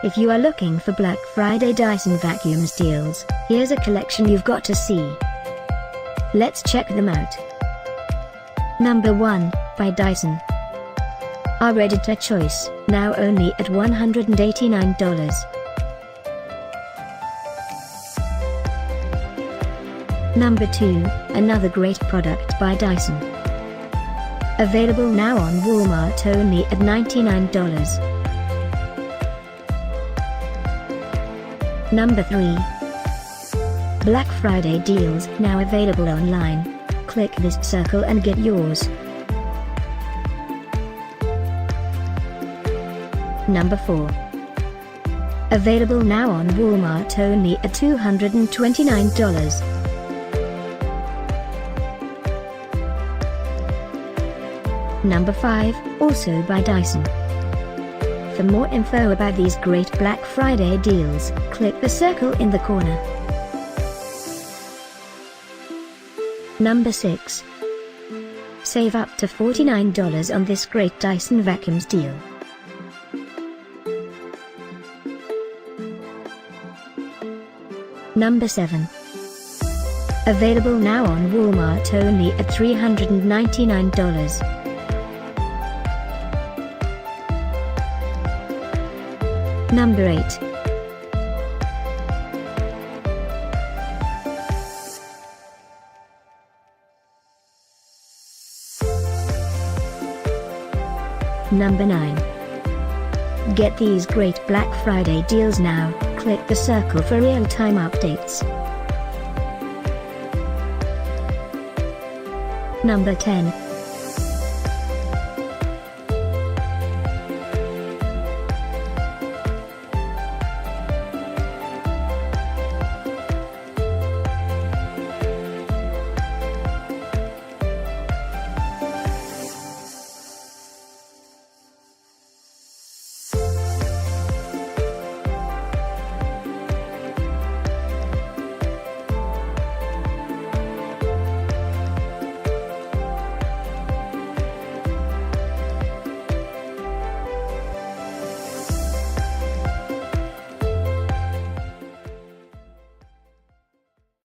If you are looking for Black Friday Dyson Vacuums deals, here's a collection you've got to see. Let's check them out. Number 1, by Dyson. Our editor choice, now only at $189. Number 2, another great product by Dyson. Available now on Walmart only at $99. Number 3. Black Friday deals now available online. Click this circle and get yours. Number 4. Available now on Walmart only at $229. Number 5, also by Dyson. For more info about these great Black Friday deals, click the circle in the corner. Number 6. Save up to $49 on this great Dyson Vacuums deal. Number 7. Available now on Walmart only at $399. Number 8. Number 9. Get these great Black Friday deals now. Click the circle for real-time updates. Number 10.